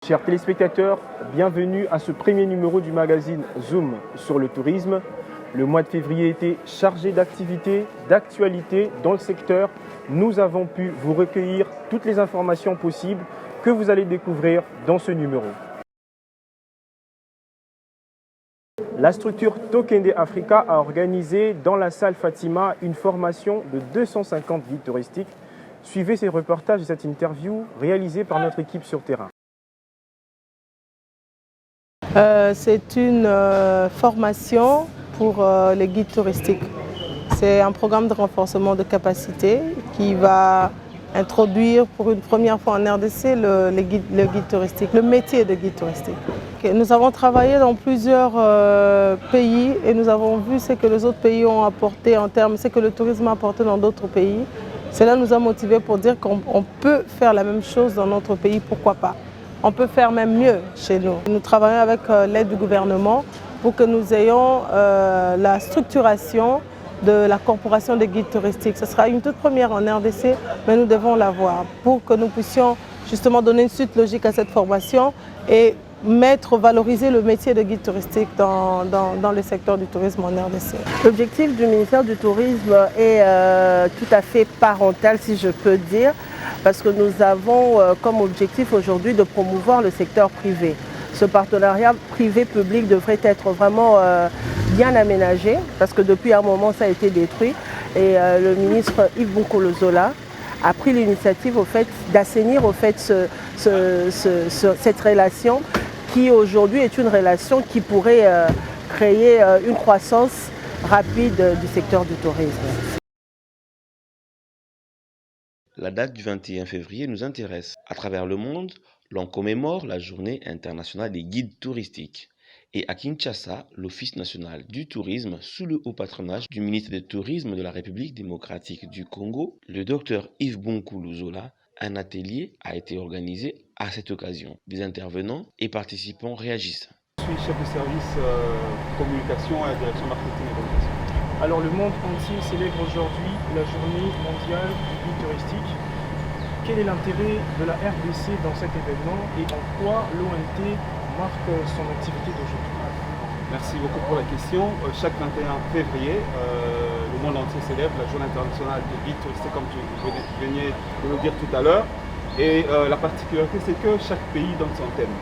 Chers téléspectateurs, bienvenue à ce premier numéro du magazine Zoom sur le tourisme. Le mois de février était chargé d'activités, d'actualités dans le secteur. Nous avons pu vous recueillir toutes les informations possibles que vous allez découvrir dans ce numéro. La structure Tokende Africa a organisé dans la salle Fatima une formation de 250 guides touristiques. Suivez ces reportages et cette interview réalisée par notre équipe sur terrain. C'est une formation pour les guides touristiques. C'est un programme de renforcement de capacité qui va introduire pour une première fois en RDC le guide touristique, le métier de guide touristique. Nous avons travaillé dans plusieurs pays et nous avons vu ce que les autres pays ont apporté en termes, ce que le tourisme a apporté dans d'autres pays. Cela nous a motivés pour dire qu'on peut faire la même chose dans notre pays, pourquoi pas. On peut faire même mieux chez nous. Nous travaillons avec l'aide du gouvernement pour que nous ayons la structuration de la corporation des guides touristiques. Ce sera une toute première en RDC, mais nous devons l'avoir pour que nous puissions justement donner une suite logique à cette formation et valoriser le métier de guide touristique dans le secteur du tourisme en RDC. L'objectif du ministère du Tourisme est tout à fait parental, si je peux dire, parce que nous avons comme objectif aujourd'hui de promouvoir le secteur privé. Ce partenariat privé-public devrait être vraiment bien aménagé, parce que depuis un moment ça a été détruit. Et le ministre Yves Bonkolo-Zola a pris l'initiative d'assainir cette relation qui aujourd'hui est une relation qui pourrait créer une croissance rapide du secteur du tourisme. La date du 21 février nous intéresse. À travers le monde, l'on commémore la Journée internationale des guides touristiques. Et à Kinshasa, l'Office national du tourisme, sous le haut patronage du ministre du Tourisme de la République démocratique du Congo, le docteur Yves Bonkolo-Zola, un atelier a été organisé à cette occasion. Des intervenants et participants réagissent. Je suis chef de service communication à la direction marketing et communication. Alors le monde entier célèbre aujourd'hui la journée mondiale du guide touristique. Quel est l'intérêt de la RDC dans cet événement et en quoi l'ONT marque son activité d'aujourd'hui? Merci beaucoup pour la question. Chaque 21 février, le monde entier célèbre la journée internationale des guides touristiques, comme tu venais de le dire tout à l'heure. Et la particularité, c'est que chaque pays donne son thème.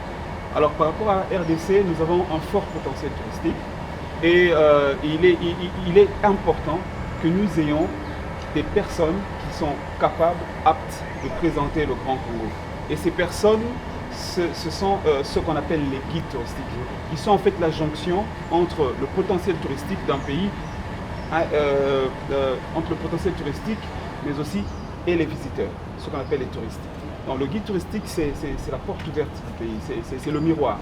Alors par rapport à la RDC, nous avons un fort potentiel touristique. Et il est important que nous ayons des personnes qui sont capables, aptes de présenter le Grand Congo. Et ces personnes, ce sont ce qu'on appelle les guides touristiques. Ils sont en fait la jonction entre le potentiel touristique d'un pays, entre le potentiel touristique, mais aussi et les visiteurs, ce qu'on appelle les touristes. Donc le guide touristique, c'est la porte ouverte du pays, c'est le miroir.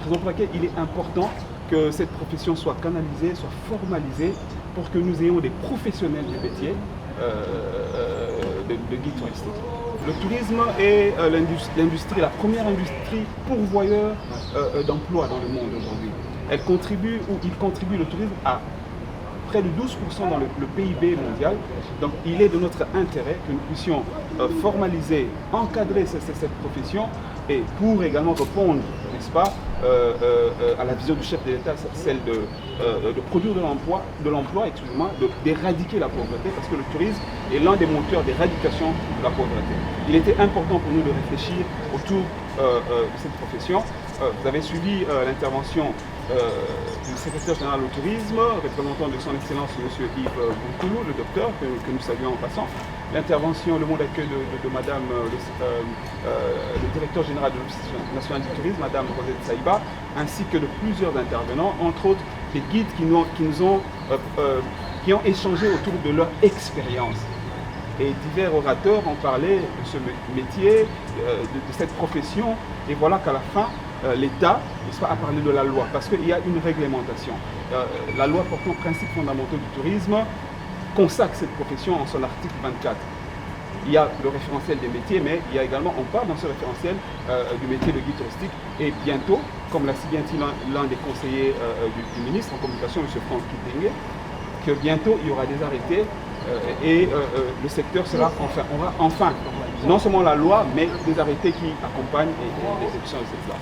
Raison pour laquelle il est important que cette profession soit canalisée, soit formalisée pour que nous ayons des professionnels du métier de guide touristique. Le tourisme est l'industrie, la première industrie pourvoyeur d'emplois dans le monde aujourd'hui. Il contribue, le tourisme, à près de 12% dans le PIB mondial. Donc il est de notre intérêt que nous puissions formaliser, encadrer cette profession et pour également répondre, n'est-ce pas, à la vision du chef de l'État, celle de produire de l'emploi, d'éradiquer la pauvreté, parce que le tourisme est l'un des moteurs d'éradication de la pauvreté. Il était important pour nous de réfléchir autour de cette profession. Vous avez suivi l'intervention du secrétaire général au tourisme, représentant de son excellence M. Yves Bonkolo, le docteur, que nous saluons en passant. L'intervention, le mot d'accueil de Madame le directeur général de l'Office national du tourisme, Madame Rosette Saïba, ainsi que de plusieurs intervenants, entre autres des guides qui ont échangé autour de leur expérience. Et divers orateurs ont parlé de ce métier, de cette profession, et voilà qu'à la fin, l'État a parlé de la loi, parce qu'il y a une réglementation. La loi portant principes fondamentaux du tourisme consacre cette profession en son article 24. Il y a le référentiel des métiers, mais il y a également, on parle dans ce référentiel du métier de guide touristique, et bientôt, comme l'a si bien dit l'un des conseillers du ministre en communication, M. Franck Kitenge, que bientôt il y aura des arrêtés le secteur sera on va enfin, non seulement la loi, mais des arrêtés qui accompagnent l'exécution de cette loi.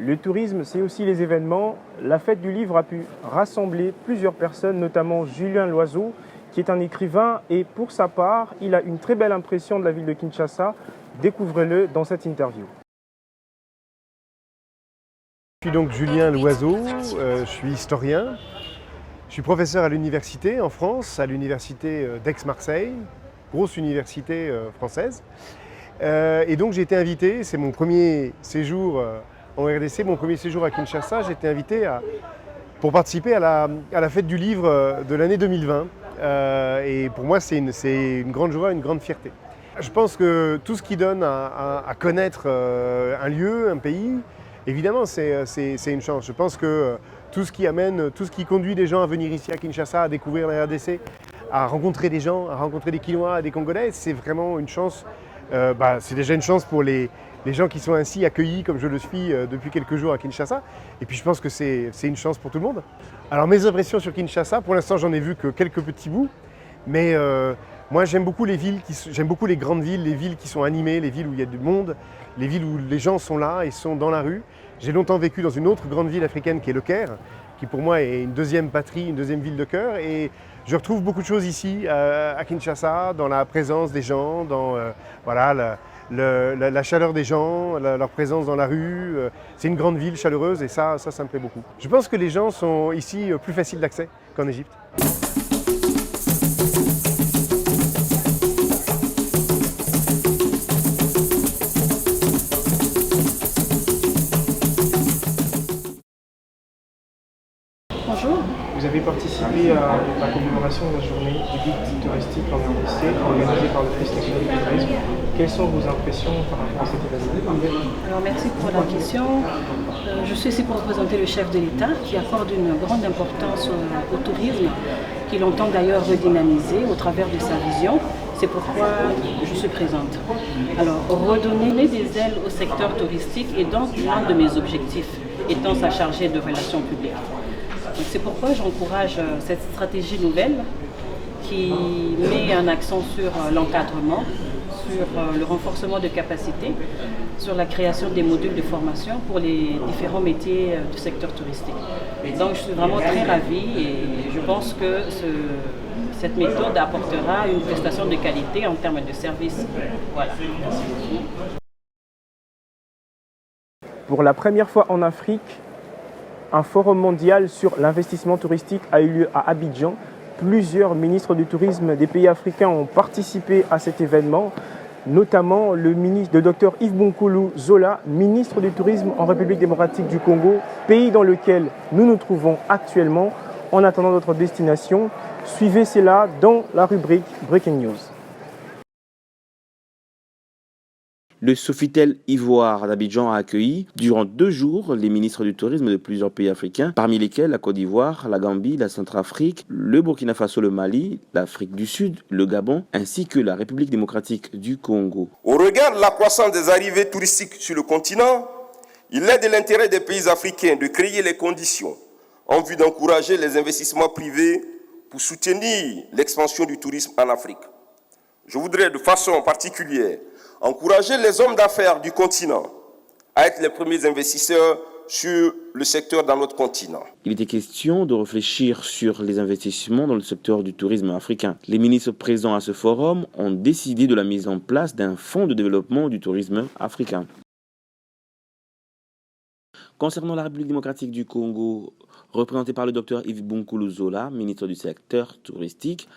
Le tourisme, c'est aussi les événements. La fête du livre a pu rassembler plusieurs personnes, notamment Julien Loiseau, qui est un écrivain et pour sa part, il a une très belle impression de la ville de Kinshasa. Découvrez-le dans cette interview. Je suis donc Julien Loiseau, je suis historien. Je suis professeur à l'université en France, à l'université d'Aix-Marseille, grosse université française. Et donc j'ai été invité, c'est mon premier séjour en RDC, mon premier séjour à Kinshasa, j'ai été invité pour participer à la fête du livre de l'année 2020. Et pour moi c'est une grande joie, une grande fierté. Je pense que tout ce qui donne à connaître un lieu, un pays, évidemment c'est une chance. Je pense que tout ce qui conduit les gens à venir ici à Kinshasa, à découvrir la RDC, à rencontrer des gens, à rencontrer des Kinois, des Congolais, c'est vraiment une chance. C'est déjà une chance pour les gens qui sont ainsi accueillis comme je le suis depuis quelques jours à Kinshasa. Et puis je pense que c'est une chance pour tout le monde. Alors mes impressions sur Kinshasa, pour l'instant j'en ai vu que quelques petits bouts, mais moi j'aime beaucoup j'aime beaucoup les grandes villes, les villes qui sont animées, les villes où il y a du monde, les villes où les gens sont là et sont dans la rue. J'ai longtemps vécu dans une autre grande ville africaine qui est le Caire, qui pour moi est une deuxième patrie, une deuxième ville de cœur. Et je retrouve beaucoup de choses ici à Kinshasa, dans la présence des gens, dans la chaleur des gens, leur présence dans la rue. C'est une grande ville chaleureuse et ça me plaît beaucoup. Je pense que les gens sont ici plus faciles d'accès qu'en Égypte. Bonjour. Vous avez participé à la commémoration de la journée du guide touristique en RDC, organisée par le Office national du tourisme. Quelles sont vos impressions par rapport à cet événement? Alors merci pour la question. Je suis ici pour représenter le chef de l'État qui accorde une grande importance au tourisme, qu'il entend d'ailleurs redynamiser au travers de sa vision. C'est pourquoi je suis présente. Alors, redonner des ailes au secteur touristique est donc l'un de mes objectifs, étant sa chargée de relations publiques. C'est pourquoi j'encourage cette stratégie nouvelle qui met un accent sur l'encadrement, sur le renforcement de capacités, sur la création des modules de formation pour les différents métiers du secteur touristique. Donc je suis vraiment très ravie et je pense que cette méthode apportera une prestation de qualité en termes de services. Voilà. Pour la première fois en Afrique, un forum mondial sur l'investissement touristique a eu lieu à Abidjan. Plusieurs ministres du tourisme des pays africains ont participé à cet événement, notamment le Dr Yves Bonkulu Zola, ministre du tourisme en République démocratique du Congo, pays dans lequel nous nous trouvons actuellement en attendant notre destination. Suivez cela dans la rubrique Breaking News. Le Sofitel Ivoire d'Abidjan a accueilli durant 2 jours les ministres du tourisme de plusieurs pays africains, parmi lesquels la Côte d'Ivoire, la Gambie, la Centrafrique, le Burkina Faso, le Mali, l'Afrique du Sud, le Gabon, ainsi que la République démocratique du Congo. Au regard de la croissance des arrivées touristiques sur le continent, il est de l'intérêt des pays africains de créer les conditions en vue d'encourager les investissements privés pour soutenir l'expansion du tourisme en Afrique. Je voudrais de façon particulière encourager les hommes d'affaires du continent à être les premiers investisseurs sur le secteur dans notre continent. Il était question de réfléchir sur les investissements dans le secteur du tourisme africain. Les ministres présents à ce forum ont décidé de la mise en place d'un fonds de développement du tourisme africain. Concernant la République démocratique du Congo, représentée par le Dr Yves Bonkulu Zola, ministre du secteur touristique,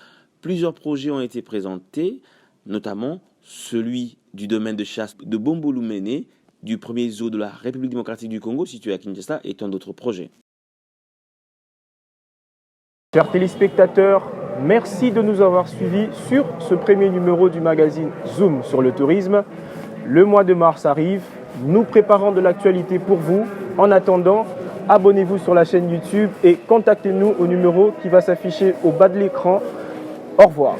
plusieurs projets ont été présentés, notamment celui du domaine de chasse de Bombolumene, du premier zoo de la République démocratique du Congo, situé à Kinshasa, et tant d'autres projets. Chers téléspectateurs, merci de nous avoir suivis sur ce premier numéro du magazine Zoom sur le tourisme. Le mois de mars arrive, nous préparons de l'actualité pour vous. En attendant, abonnez-vous sur la chaîne YouTube et contactez-nous au numéro qui va s'afficher au bas de l'écran. Au revoir.